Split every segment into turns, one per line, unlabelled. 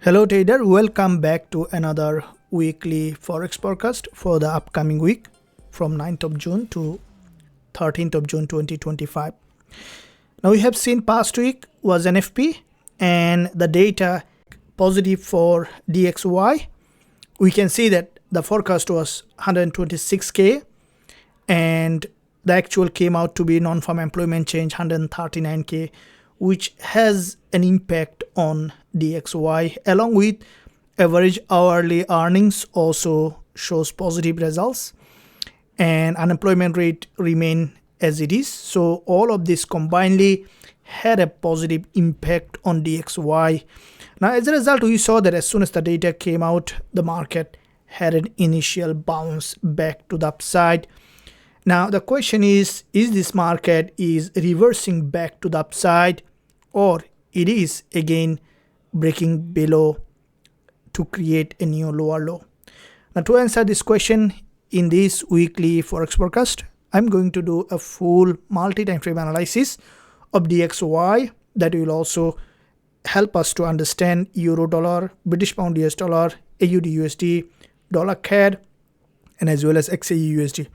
Hello trader, welcome back to another weekly Forex forecast for the upcoming week from 9th of June to 13th of June 2025. Now we have seen past week was NFP and the data positive for DXY. We can see that the forecast was 126k and the actual came out to be non-farm employment change 139k, which has an impact on DXY, along with average hourly earnings also shows positive results, and unemployment rate remain as it is. So all of this combinedly had a positive impact on DXY. Now as a result, we saw that as soon as the data came out, the market had an initial bounce back to the upside. Now the question is this market is reversing back to the upside, or it is again breaking below to create a new lower low? Now to answer this question in this weekly Forex forecast, I'm going to do a full multi-time frame analysis of DXY that will also help us to understand Euro dollar, British pound US dollar, AUDUSD, dollar CAD, and as well as XAUUSD.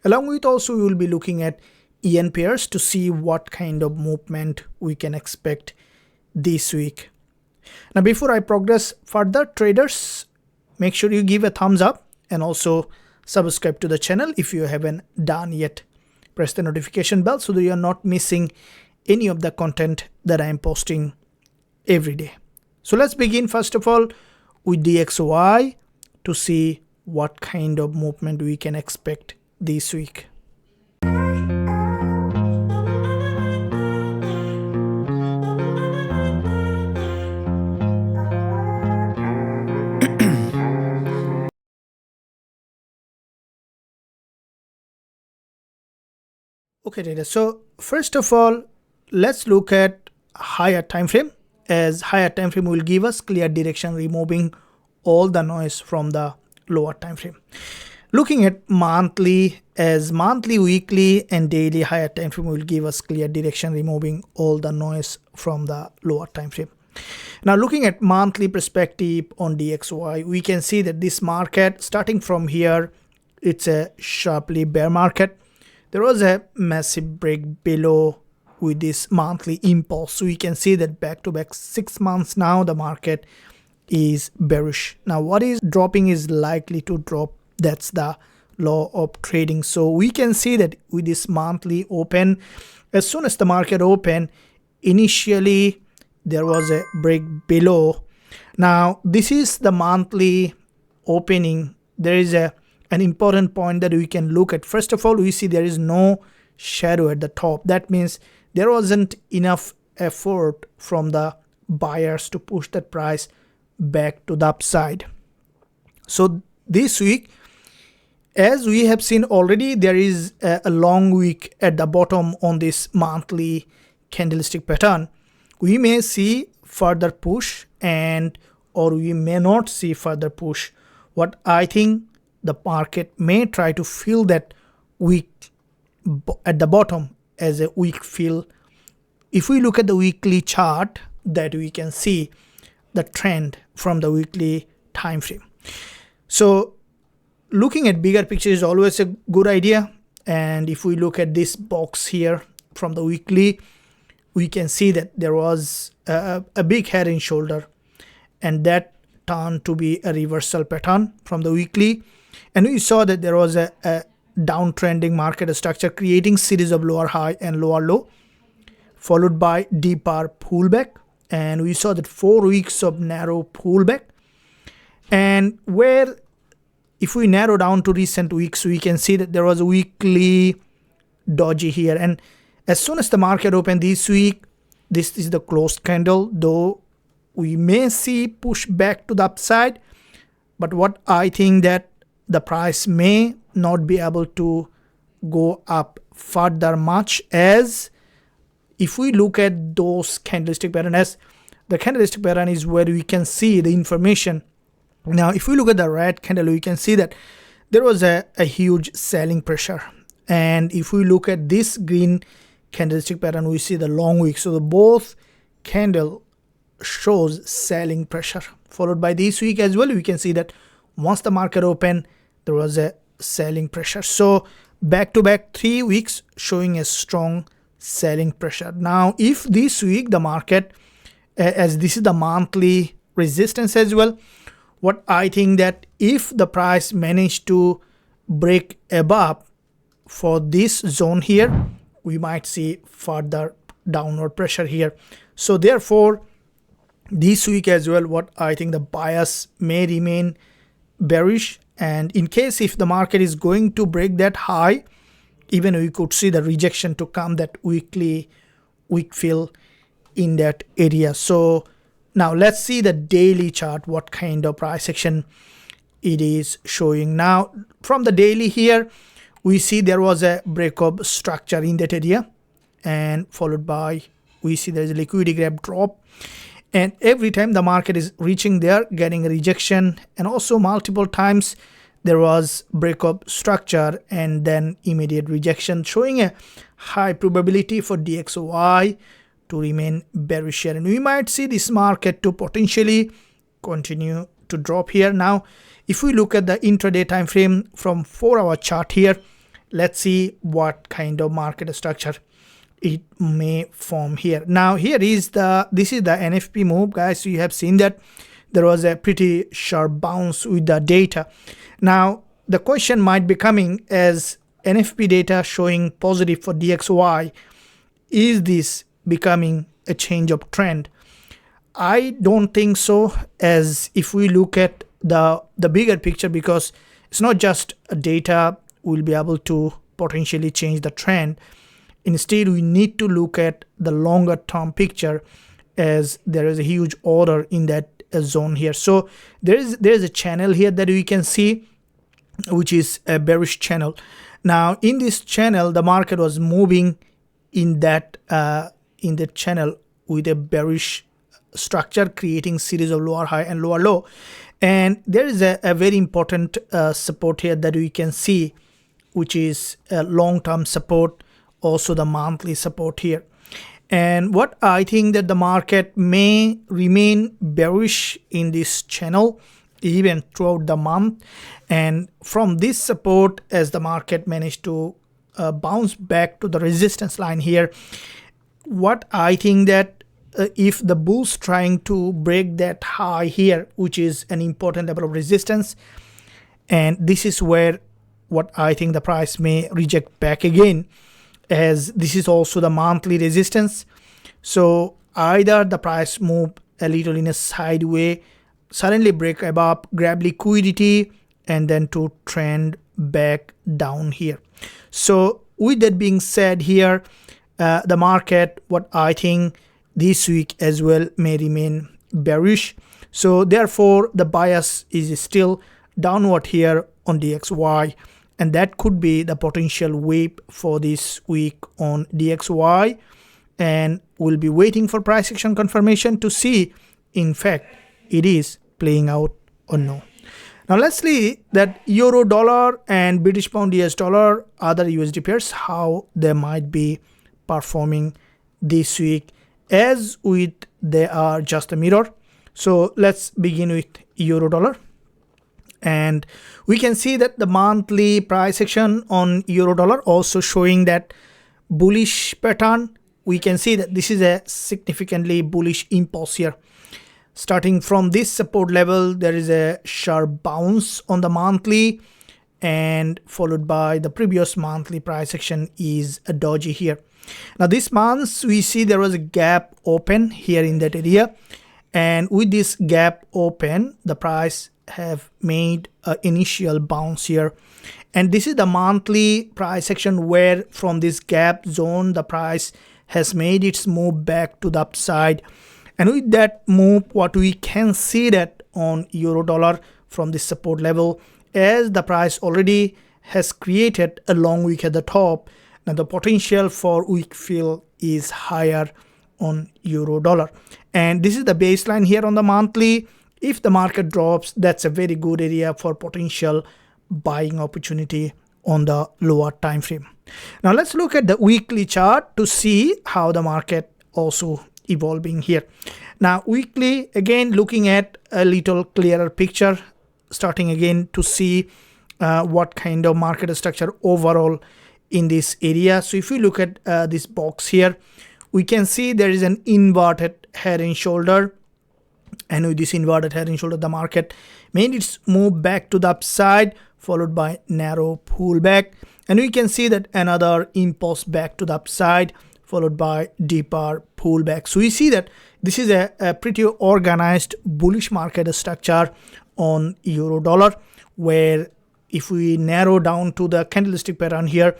Along with also we will be looking at yen pairs to see what kind of movement we can expect this week. Now before I progress further, traders, make sure you give a thumbs up and also subscribe to the channel if you haven't done yet. Press the notification bell so that you are not missing any of the content that I am posting every day. So let's begin first of all with DXY to see what kind of movement we can expect this week. Okay traders, so first of all let's look at higher time frame, as higher time frame will give us clear direction, removing all the noise from the lower time frame. Looking at monthly, as monthly, weekly and daily higher time frame will give us clear direction, removing all the noise from the lower time frame. Now looking at monthly perspective on DXY, we can see that this market starting from here, it's a sharply bear market. There was a massive break below with this monthly impulse. So we can see that back to back 6 months now the market is bearish. Now what is dropping is likely to drop. That's the law of trading. So we can see that with this monthly open, as soon as the market opened, initially there was a break below. Now this is the monthly opening. There is an important point that we can look at. First of all, we see there is no shadow at the top. That means there wasn't enough effort from the buyers to push that price back to the upside. So this week, as we have seen already, there is a long wick at the bottom on this monthly candlestick pattern. We may see further push or we may not see further push. What I think, the market may try to fill that wick at the bottom as a weak fill. If we look at the weekly chart, that we can see the trend from the weekly time frame. So looking at bigger picture is always a good idea. And if we look at this box here from the weekly, we can see that there was a big head and shoulder, and that turned to be a reversal pattern from the weekly. And we saw that there was a downtrending market structure creating series of lower high and lower low, followed by deeper pullback. And we saw that 4 weeks of narrow pullback. And where, if we narrow down to recent weeks, we can see that there was a weekly doji here. And as soon as the market opened this week, this is the closed candle, though we may see push back to the upside. But what I think that the price may not be able to go up further much, as if we look at those candlestick pattern, as the candlestick pattern is where we can see the information. Now if we look at the red candle, we can see that there was a huge selling pressure. And if we look at this green candlestick pattern, we see the long wick. So the both candle shows selling pressure, followed by this week as well. We can see that once the market opened, there was a selling pressure. So back to back 3 weeks showing a strong selling pressure. Now if this week the market, as this is the monthly resistance as well, what I think that if the price managed to break above for this zone here, we might see further downward pressure here. So therefore this week as well, what I think the bias may remain bearish, and in case if the market is going to break that high, even we could see the rejection to come, that weekly weak fill in that area. So now let's see the daily chart, what kind of price action it is showing. Now from the daily here, we see there was a breakup structure in that area, and followed by we see there is a liquidity gap drop, and every time the market is reaching there, getting a rejection, and also multiple times there was breakup structure and then immediate rejection, showing a high probability for DXY to remain bearish here, and we might see this market to potentially continue to drop here. Now if we look at the intraday time frame from 4-hour chart here, let's see what kind of market structure it may form here. Now here is this is the NFP move, guys. You have seen that there was a pretty sharp bounce with the data. Now the question might be coming, as NFP data showing positive for DXY, is this becoming a change of trend? I don't think so, as if we look at the bigger picture, because it's not just a data will be able to potentially change the trend. Instead, we need to look at the longer term picture, as there is a huge order in that zone here. So there is a channel here that we can see, which is a bearish channel. Now in this channel, the market was moving in that channel with a bearish structure, creating series of lower high and lower low. And there is a very important support here that we can see, which is a long-term support, also the monthly support here. And what I think that the market may remain bearish in this channel even throughout the month, and from this support, as the market managed to bounce back to the resistance line here, what I think that if the bulls trying to break that high here, which is an important level of resistance, and this is where what I think the price may reject back again, as this is also the monthly resistance. So either the price move a little in a sideway, suddenly break above, grab liquidity, and then to trend back down here. So with that being said here, the market, what I think this week as well, may remain bearish. So therefore the bias is still downward here on DXY, and that could be the potential wave for this week on DXY, and we'll be waiting for price action confirmation to see in fact it is playing out or no. Now let's see that euro dollar and British pound US dollar, other USD pairs, how they might be performing this week, as with they are just a mirror. So let's begin with euro dollar, and we can see that the monthly price action on euro dollar also showing that bullish pattern. We can see that this is a significantly bullish impulse here. Starting from this support level, there is a sharp bounce on the monthly, and followed by the previous monthly price action is a doji here. Now this month we see there was a gap open here in that area, and with this gap open, the price have made an initial bounce here, and this is the monthly price action where from this gap zone the price has made its move back to the upside. And with that move, what we can see that on euro dollar from this support level, as the price already has created a long wick at the top, now the potential for weak fill is higher on euro dollar, and this is the baseline here on the monthly. If the market drops, that's a very good area for potential buying opportunity on the lower time frame. Now let's look at the weekly chart to see how the market also evolving here. Now weekly, again looking at a little clearer picture, starting again to see what kind of market structure overall in this area. So if you look at this box here, we can see there is an inverted head and shoulder, and with this inverted head and shoulder, the market made its move back to the upside, followed by narrow pullback, and we can see that another impulse back to the upside, followed by deeper pullback. So we see that this is a pretty organized bullish market structure on euro dollar, where if we narrow down to the candlestick pattern here,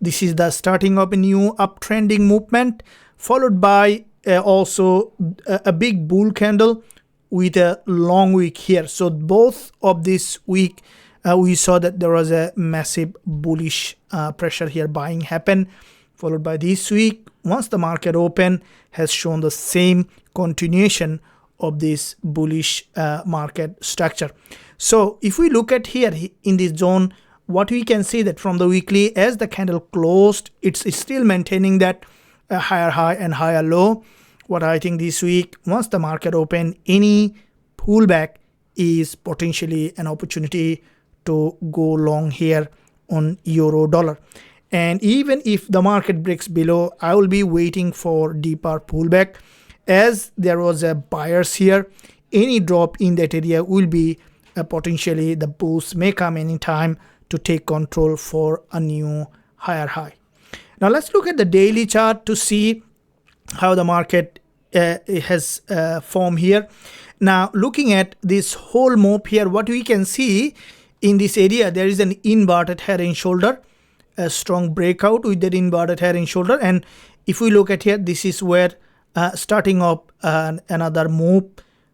this is the starting of a new uptrending movement, followed by also a big bull candle with a long wick here. So both of this week we saw that there was a massive bullish pressure here, buying happen, followed by this week, once the market open, has shown the same continuation of this bullish market structure. So if we look at here in this zone, what we can see that from the weekly, as the candle closed, it's still maintaining that higher high and higher low. What I think this week, once the market open, any pullback is potentially an opportunity to go long here on euro dollar. And even if the market breaks below, I will be waiting for deeper pullback, as there was a buyers here. Any drop in that area will be potentially the boost may come anytime to take control for a new higher high. Now let's look at the daily chart to see how the market has formed here. Now looking at this whole move here, what we can see in this area, there is an inverted head and shoulder, a strong breakout with that inverted head and shoulder. And if we look at here, this is where starting up another move,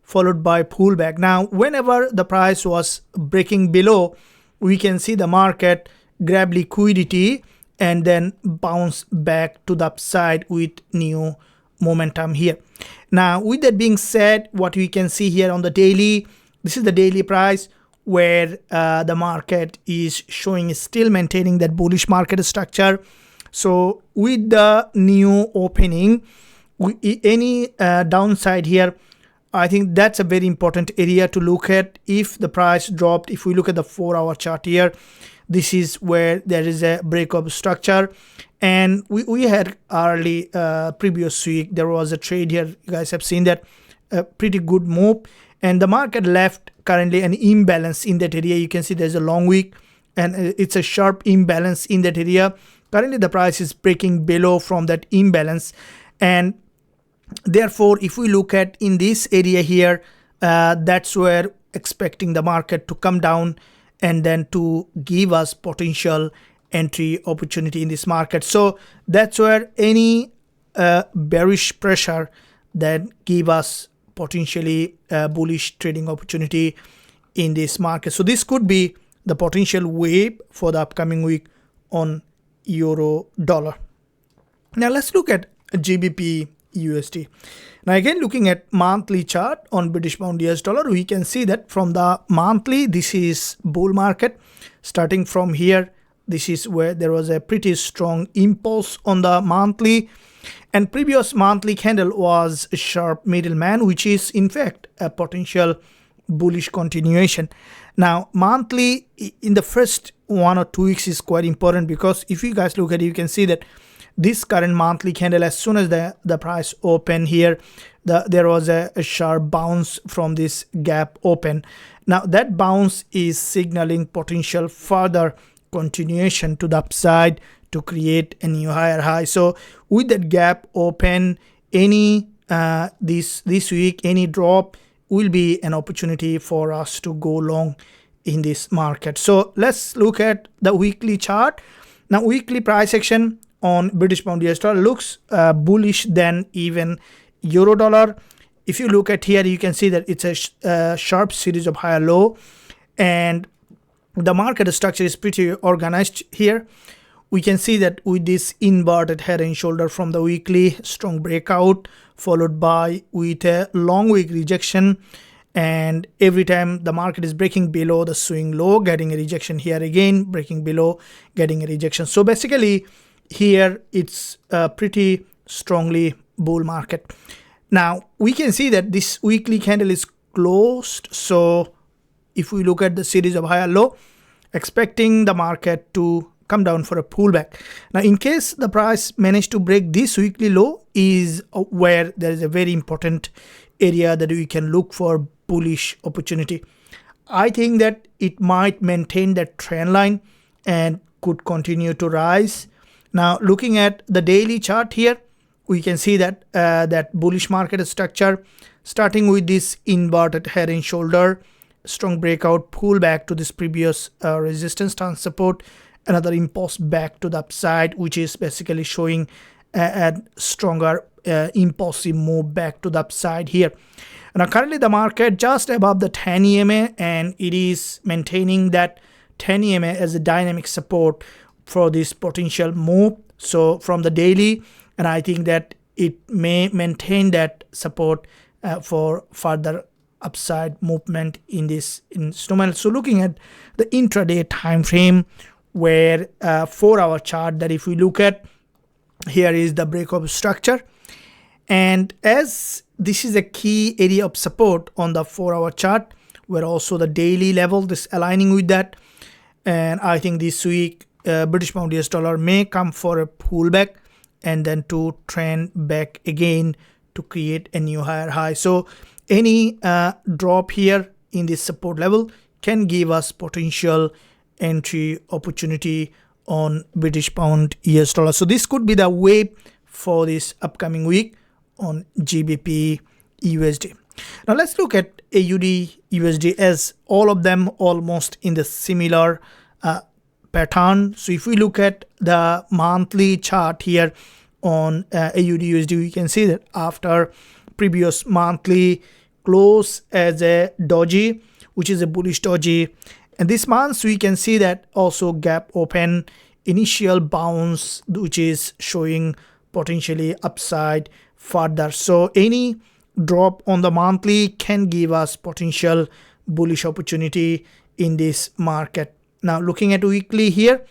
followed by pullback. Now whenever the price was breaking below, we can see the market grab liquidity and then bounce back to the upside with new momentum here. Now with that being said, what we can see here on the daily, this is the daily price, where the market is showing, still maintaining that bullish market structure. So with the new opening, any downside here, I think that's a very important area to look at. If the price dropped, if we look at the 4-hour chart here, this is where there is a break of structure. And we had early previous week, there was a trade here. You guys have seen that, a pretty good move, and the market left currently an imbalance in that area. You can see there's a long wick and it's a sharp imbalance in that area. Currently the price is breaking below from that imbalance, and therefore if we look at in this area here, that's where expecting the market to come down and then to give us potential entry opportunity in this market. So that's where any bearish pressure that give us potentially bullish trading opportunity in this market. So this could be the potential wave for the upcoming week on euro dollar. Now let's look at GBPUSD. Now again, looking at monthly chart on British pound US dollar, we can see that from the monthly, this is bull market. Starting from here, this is where there was a pretty strong impulse on the monthly, and previous monthly candle was a sharp middleman, which is in fact a potential bullish continuation. Now monthly in the first 1 or 2 weeks is quite important, because if you guys look at it, you can see that this current monthly candle, as soon as the price open here, there was a sharp bounce from this gap open. Now that bounce is signaling potential further continuation to the upside to create a new higher high. So with that gap open, any this week, any drop will be an opportunity for us to go long in this market. So let's look at the weekly chart. Now weekly price action on British pound US dollar looks bullish than even euro dollar. If you look at here, you can see that it's a sharp series of higher low, and the market structure is pretty organized here. We can see that with this inverted head and shoulder from the weekly, strong breakout followed by with a long wick rejection, and every time the market is breaking below the swing low, getting a rejection here again, breaking below, getting a rejection. So basically here it's a pretty strongly bull market. Now we can see that this weekly candle is closed. So if we look at the series of higher low, expecting the market to come down for a pullback. Now in case the price managed to break this weekly low is where there is a very important area that we can look for bullish opportunity. I think that it might maintain that trend line and could continue to rise. Now looking at the daily chart here, we can see that that bullish market structure starting with this inverted head and shoulder, strong breakout, pull back to this previous resistance stance support, another impulse back to the upside, which is basically showing a stronger impulsive move back to the upside here. Now currently the market just above the 10 EMA, and it is maintaining that 10 EMA as a dynamic support for this potential move. So from the daily, and I think that it may maintain that support for further upside movement in this instrument. So looking at the intraday time frame, where 4-hour chart, that if we look at, here is the breakout structure, and as this is a key area of support on the 4-hour chart, where also the daily level is aligning with that. And I think this week British pound US dollar may come for a pullback and then to trend back again to create a new higher high. So any drop here in this support level can give us potential entry opportunity on British pound US dollar. So this could be the way for this upcoming week on GBP USD. Now let's look at AUD USD, as all of them almost in the similar pattern. So if we look at the monthly chart here on AUD USD, we can see that after previous monthly close as a doji, which is a bullish doji, and this month we can see that also gap open, initial bounce, which is showing potentially upside further. So any drop on the monthly can give us potential bullish opportunity in this market. Now looking at weekly here,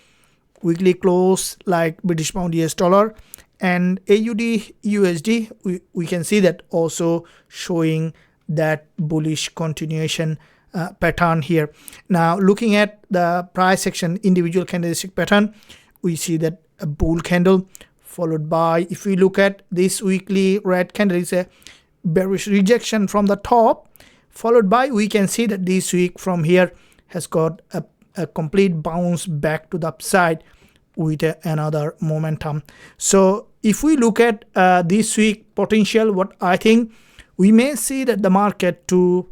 weekly close like British pound US dollar and AUD USD, we can see that also showing that bullish continuation pattern here. Now looking at the price action individual candlestick pattern, we see that a bull candle followed by, if we look at this weekly red candle, is a bearish rejection from the top, followed by, we can see that this week from here has got a complete bounce back to the upside with another momentum. So if we look at this week potential, what I think, we may see that the market to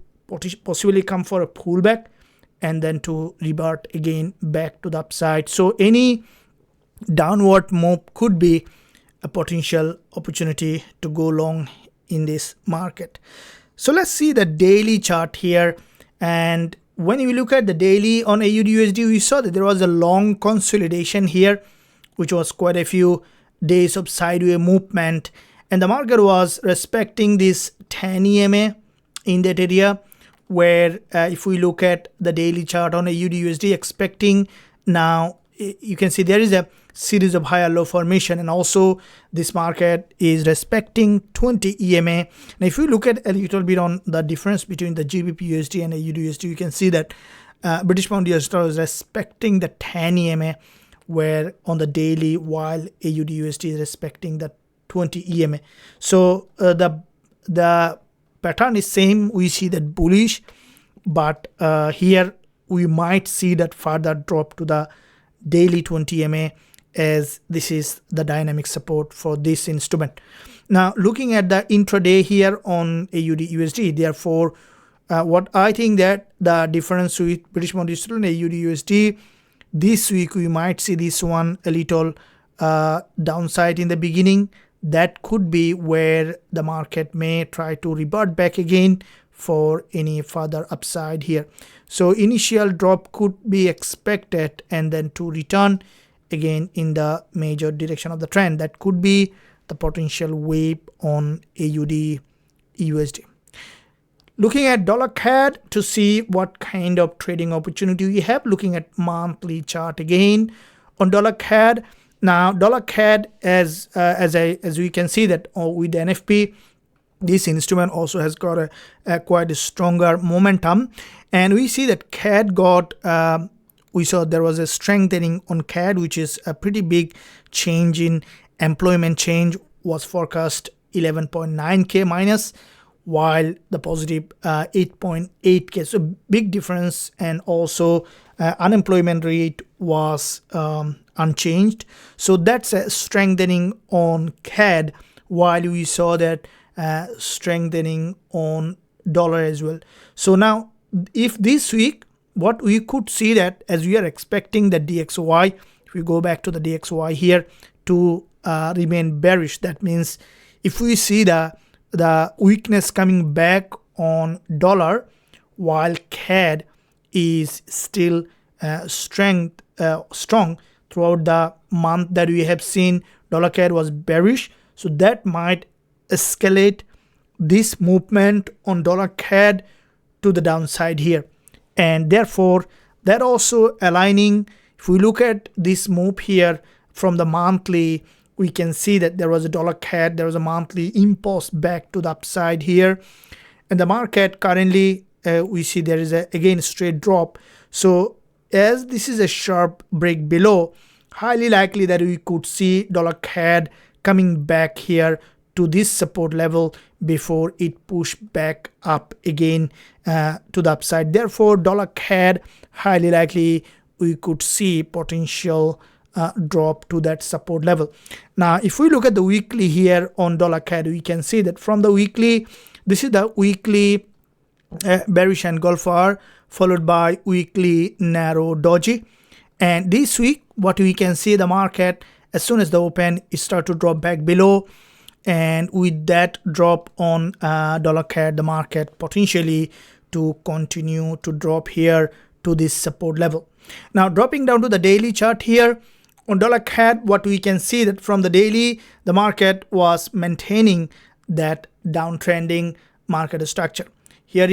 possibly come for a pullback and then to revert again back to the upside. So any downward move could be a potential opportunity to go long in this market. So let's see the daily chart here, and when you look at the daily on AUD USD, we saw that there was a long consolidation here, which was quite a few days of sideways movement, and the market was respecting this 10 EMA in that area, where if we look at the daily chart on AUD USD, expecting, now you can see there is a series of higher low formation, and also this market is respecting 20 EMA. And if we look at a little bit on the difference between the GBPUSD and AUDUSD, you can see that British pound US dollar is respecting the 10 EMA, where on the daily, while AUDUSD is respecting the 20 EMA. So the pattern is same. We see that bullish, but here we might see that further drop to the daily 20 EMA, as this is the dynamic support for this instrument. Now looking at the intraday here on AUD USD, therefore what I think that the difference with British pound US dollar and AUD USD, this week we might see this one a little downside in the beginning. That could be where the market may try to revert back again for any further upside here. So initial drop could be expected and then to return again in the major direction of the trend. That could be the potential wave on AUD USD. Looking at dollar CAD to see what kind of trading opportunity we have, looking at monthly chart again on dollar CAD. Now dollar CAD, as we can see that with the NFP, this instrument also has got a quite a stronger momentum, and we see that CAD got we saw there was a strengthening on CAD, which is a pretty big change in employment change, was forecast 11.9k minus, while the positive 8.8k, so big difference. And also unemployment rate was unchanged, so that's a strengthening on CAD, while we saw that strengthening on dollar as well. So now if this week what we could see, that as we are expecting the DXY, if we go back to the DXY here, to remain bearish, that means if we see the weakness coming back on dollar while CAD is still strong throughout the month that we have seen dollar CAD was bearish, so that might escalate this movement on dollar CAD to the downside here. And therefore that also aligning, if we look at this move here from the monthly, we can see that there was a dollar CAD, there was a monthly impulse back to the upside here, and the market currently we see there is again straight drop. So as this is a sharp break below, highly likely that we could see dollar CAD coming back here to this support level before it push back up again to the upside. Therefore dollar CAD highly likely we could see potential drop to that support level. Now if we look at the weekly here on dollar CAD, we can see that from the weekly, this is the weekly bearish engulfer followed by weekly narrow doji, and this week what we can see, the market as soon as the open it start to drop back below, and with that drop on dollar CAD, the market potentially to continue to drop here to this support level. Now dropping down to the daily chart here on dollar CAD, what we can see that from the daily, the market was maintaining that downtrending market structure. There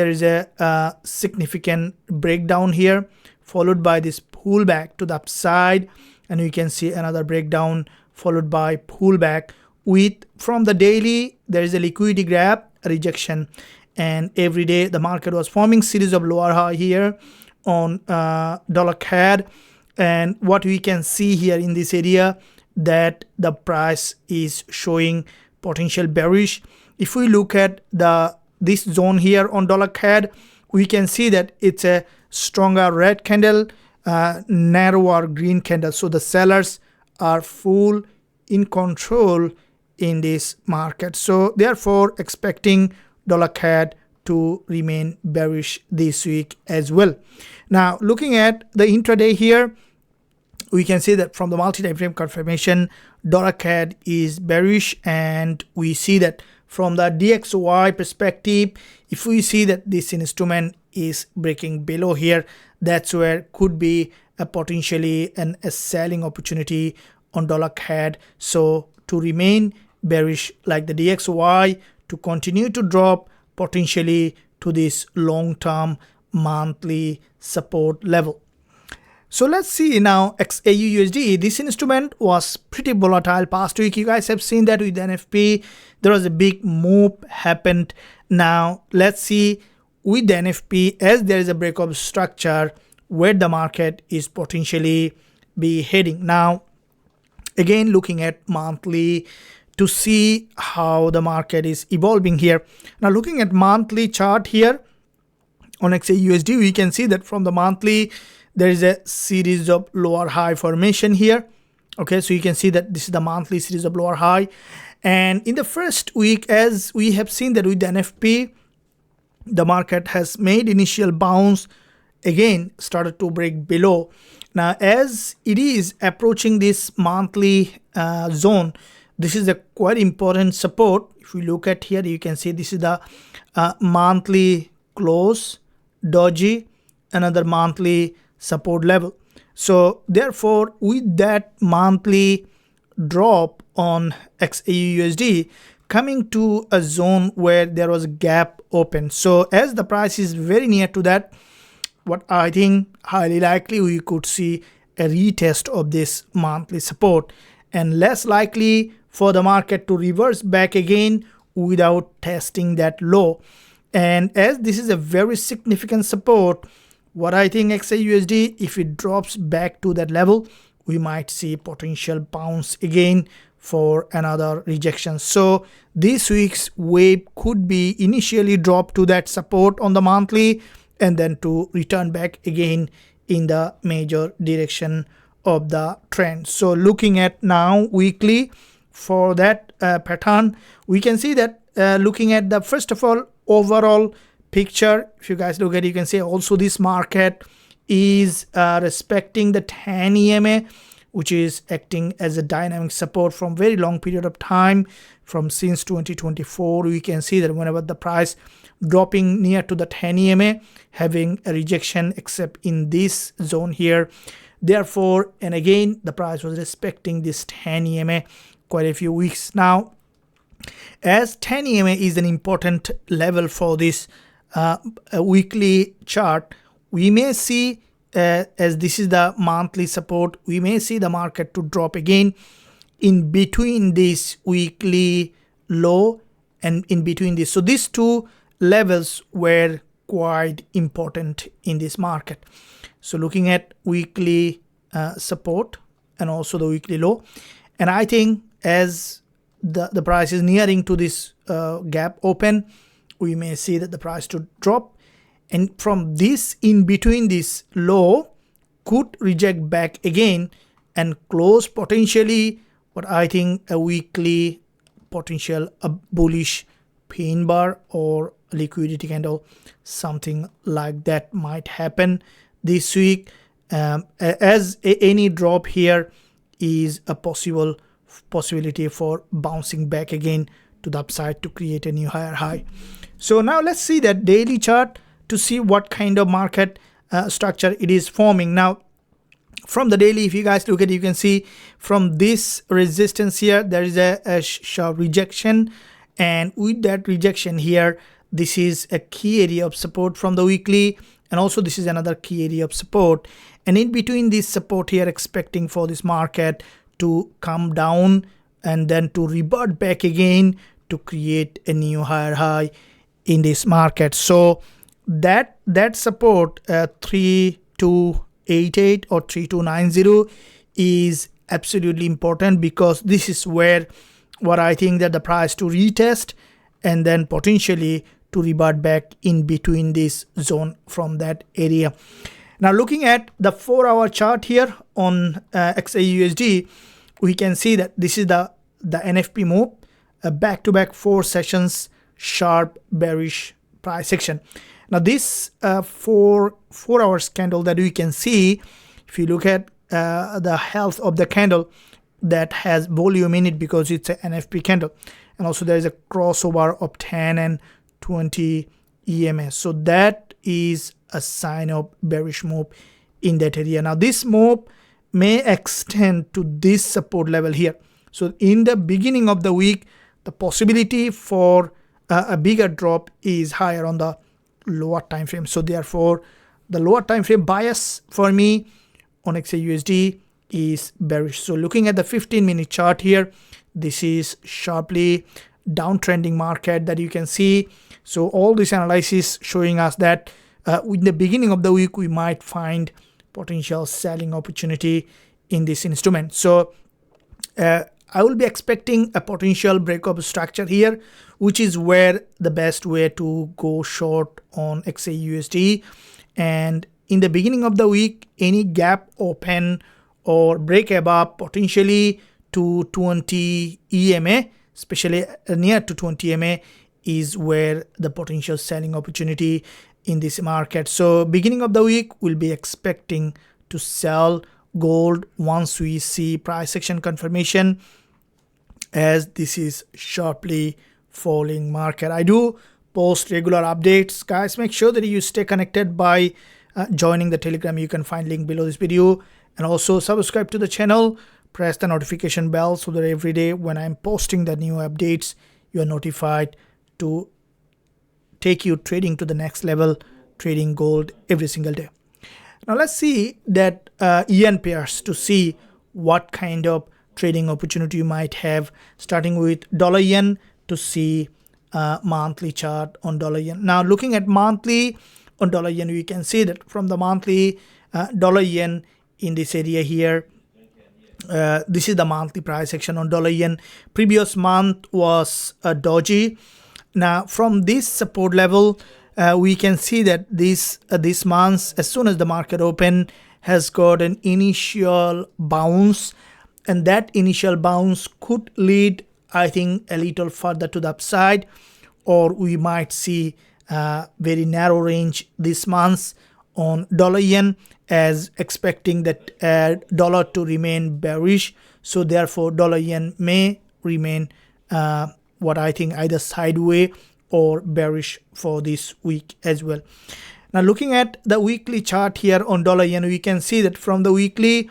is a significant breakdown here followed by this pullback to the upside, and we can see another breakdown followed by pullback. With from the daily there is a liquidity grab, a rejection, and every day the market was forming series of lower high here on dollar CAD, and what we can see here in this area that the price is showing potential bearish. If we look at this zone here on dollar CAD, we can see that it's a stronger red candle, narrower green candle, so the sellers are full in control in this market, so therefore expecting dollar CAD to remain bearish this week as well. Now looking at the intraday here, we can see that from the multi-time frame confirmation dollar CAD is bearish, and we see that from the DXY perspective, if we see that this instrument is breaking below here, that's where could be a potentially a selling opportunity on dollar CAD. So to remain bearish like the DXY, to continue to drop potentially to this long-term monthly support level. So let's see now AUDUSD. This instrument was pretty volatile past week. You guys have seen that with NFP there was a big move happened. Now let's see with the NFP, as there is a break of structure, where the market is potentially be heading. Now again looking at monthly to see how the market is evolving here. Now looking at monthly chart here on AUDUSD, we can see that from the monthly there is a series of lower high formation here. Okay, so you can see that this is the monthly series of lower high, and in the first week, as we have seen that with the NFP, the market has made initial bounce, again started to break below. Now as it is approaching this monthly zone, this is a quite important support. If we look at here, you can see this is the monthly close doji, another monthly support level. So therefore with that monthly drop on AUDUSD coming to a zone where there was a gap open, so as the price is very near to that, what I think highly likely we could see a retest of this monthly support, and less likely for the market to reverse back again without testing that low. And as this is a very significant support, what I think XAUSD, if it drops back to that level, we might see potential bounce again for another rejection. So this week's wave could be initially drop to that support on the monthly and then to return back again in the major direction of the trend. So looking at now weekly for that pattern, we can see that looking at the first of all overall picture, if you guys look at it, you can see also this market is respecting the 10 EMA, which is acting as a dynamic support from very long period of time. From since 2024, we can see that whenever the price dropping near to the 10 EMA, having a rejection except in this zone here. Therefore, and again, the price was respecting this 10 EMA quite a few weeks now. As 10 EMA is an important level for this weekly chart, we may see as this is the monthly support, we may see the market to drop again in between this weekly low and in between this. So these two levels were quite important in this market. So looking at weekly support and also the weekly low, and I think as the price is nearing to this gap open, we may see that the price to drop, and from this in between this low could reject back again and close potentially what I think a weekly potential a bullish pin bar or liquidity candle, something like that might happen this week, as any drop here is a possibility for bouncing back again to the upside to create a new higher high. So now let's see that daily chart to see what kind of market structure it is forming. Now from the daily, if you guys look at it, you can see from this resistance here there is a sharp rejection, and with that rejection here, this is a key area of support from the weekly, and also this is another key area of support, and in between this support here, expecting for this market to come down and then to revert back again to create a new higher high in this market. So that support 3288 or 3290 is absolutely important, because this is where what I think that the price to retest and then potentially to revert back in between this zone from that area. Now looking at the 4-hour chart here on XAUSD, we can see that this is the NFP move, back-to-back 4 sessions sharp bearish price action. Now this 4 hours candle that we can see, if you look at the health of the candle, that has volume in it because it's an NFP candle, and also there is a crossover of 10 and 20 EMA. So that is a sign of bearish move in that area. Now this move may extend to this support level here. So in the beginning of the week, the possibility for a bigger drop is higher on the lower time frame. So therefore the lower time frame bias for me on XAUSD is bearish. So looking at the 15-minute chart here, this is sharply downtrending market that you can see. So all this analysis showing us that in the beginning of the week we might find potential selling opportunity in this instrument. So I will be expecting a potential breakup structure here, which is where the best way to go short on XAUSD. And in the beginning of the week, any gap open or break above potentially to 20 EMA, especially near to 20 EMA, is where the potential selling opportunity in this market. So beginning of the week, we'll be expecting to sell gold once we see price action confirmation, as this is sharply falling market. I do post regular updates, guys. Make sure that you stay connected by joining the Telegram. You can find link below this video, and also subscribe to the channel, press the notification bell so that every day when I'm posting the new updates, you are notified to take you trading to the next level, trading gold every single day. Now let's see that yen pairs to see what kind of trading opportunity you might have, starting with dollar yen to see monthly chart on dollar yen. Now looking at monthly on dollar yen, we can see that from the monthly dollar yen in this area here, this is the monthly price action on dollar yen. Previous month was a doji. Now from this support level, we can see that this month, as soon as the market open, has got an initial bounce, and that initial bounce could lead, I think, a little further to the upside, or we might see very narrow range this month on dollar yen, as expecting that dollar to remain bearish. So therefore dollar yen may remain what I think either sideways or bearish for this week as well. Now looking at the weekly chart here on dollar yen, we can see that from the weekly,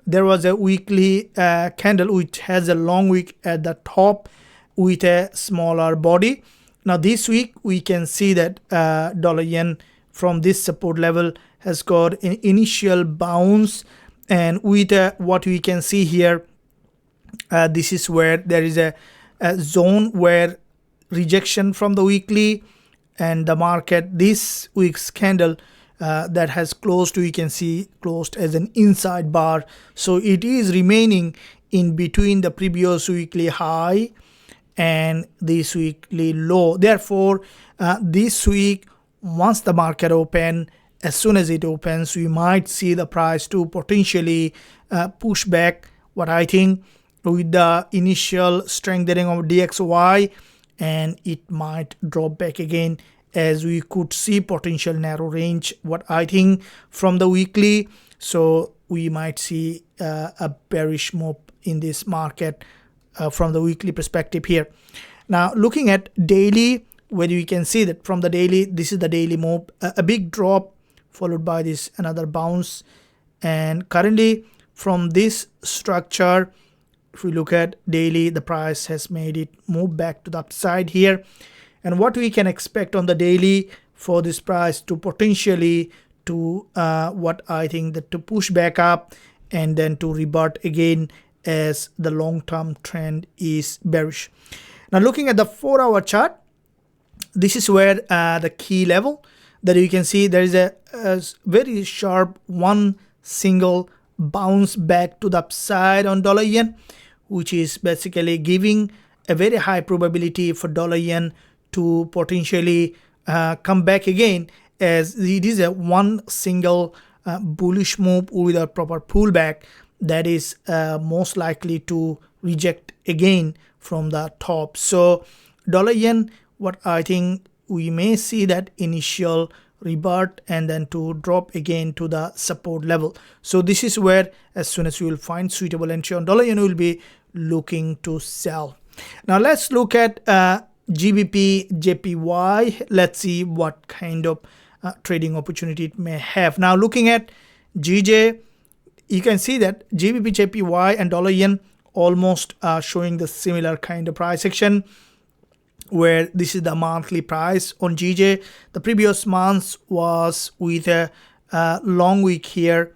there was a weekly candle which has a long wick at the top with a smaller body. Now this week we can see that dollar yen from this support level has got an initial bounce, and with what we can see here, this is where there is a zone where rejection from the weekly, and the market this week's candle that has closed, we can see closed as an inside bar. So it is remaining in between the previous weekly high and this weekly low. Therefore this week, once the market open, as soon as it opens, we might see the price to potentially push back, what I think, with the initial strengthening of DXY, and it might drop back again, as we could see potential narrow range, what I think, from the weekly. So we might see a bearish move in this market from the weekly perspective here. Now looking at daily, where you can see that from the daily, this is the daily move, a big drop followed by this another bounce, and currently from this structure, if we look at daily, the price has made it move back to the upside here. And what we can expect on the daily for this price to potentially to what I think that to push back up and then to revert again, as the long-term trend is bearish. Now looking at the 4-hour chart, this is where the key level that you can see, there is a very sharp one single bounce back to the upside on dollar yen, which is basically giving a very high probability for dollar yen to potentially come back again, as it is a one single bullish move with a proper pullback that is most likely to reject again from the top. So dollar yen, what I think, we may see that initial revert and then to drop again to the support level. So this is where, as soon as you will find suitable entry on dollar yen, you will be looking to sell. Now let's look at GBP JPY. Let's see what kind of trading opportunity it may have. Now looking at GJ, you can see that GBP JPY and dollar yen almost showing the similar kind of price action, where this is the monthly price on GJ. The previous month was with a long wick here